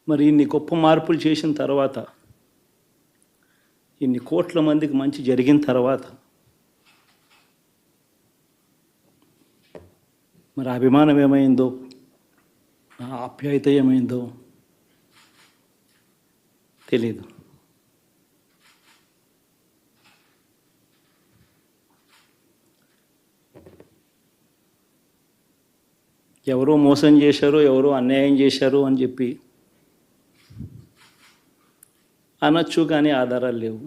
మరి ఇన్ని గొప్ప మార్పులు చేసిన తర్వాత, ఇన్ని కోట్ల మందికి మంచి జరిగిన తర్వాత, మరి అభిమానం ఏమైందో, ఆ ఆప్యాయత ఏమైందో తెలీదు. ఎవరో మోసం చేశారు, ఎవరో అన్యాయం చేశారు అని చెప్పి అనొచ్చు, కానీ ఆధారాలు లేవు.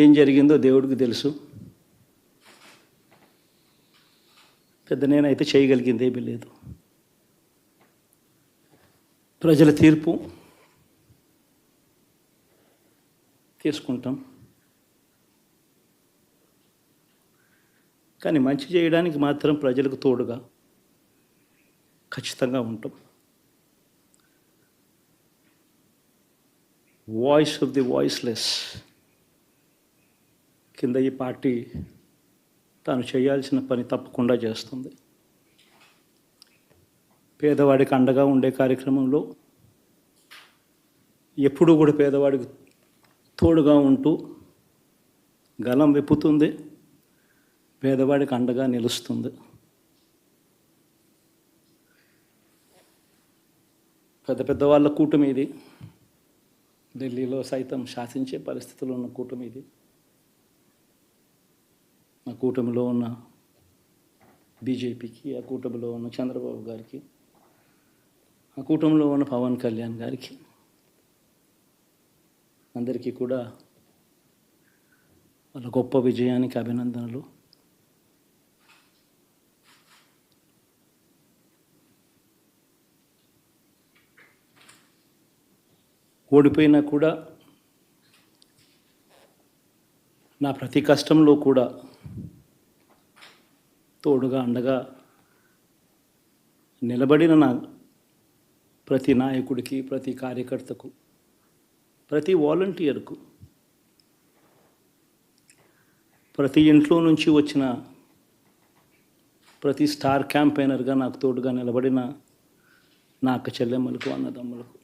ఏం జరిగిందో దేవుడికి తెలుసు. పెద్ద నేనైతే చేయగలిగింది ఏమీ లేదు. ప్రజల తీర్పు తీసుకుంటాం, కానీ మంచి చేయడానికి మాత్రం ప్రజలకు తోడుగా ఖచ్చితంగా ఉంటాం. వాయిస్ ఆఫ్ ది వాయిస్లెస్ కింద ఈ పార్టీ తాను చేయాల్సిన పని తప్పకుండా చేస్తుంది. పేదవాడికి అండగా ఉండే కార్యక్రమంలో ఎప్పుడూ కూడా పేదవాడికి తోడుగా ఉంటూ గలం విప్పుతుంది, పేదవాడికి అండగా నిలుస్తుంది. పెద్ద పెద్ద వాళ్ళ కూటమి ఇది, ఢిల్లీలో సైతం శాసించే పరిస్థితుల్లో ఉన్న కూటమి ఇది. ఆ కూటమిలో ఉన్న బీజేపీకి, ఆ కూటమిలో ఉన్న చంద్రబాబు గారికి, ఆ కూటమిలో ఉన్న పవన్ కళ్యాణ్ గారికి, అందరికీ కూడా వాళ్ళ గొప్ప విజయానికి అభినందనలు. ఓడిపోయినా కూడా నా ప్రతి కష్టంలో కూడా తోడుగా అండగా నిలబడిన నా ప్రతి నాయకుడికి, ప్రతి కార్యకర్తకు, ప్రతి వాలంటీర్కు, ప్రతి ఇంట్లో నుంచి వచ్చిన ప్రతి స్టార్ క్యాంపెయినర్గా నాకు తోడుగా నిలబడిన నా అక్క చెల్లెమ్మలకు, అన్నదమ్ములకు,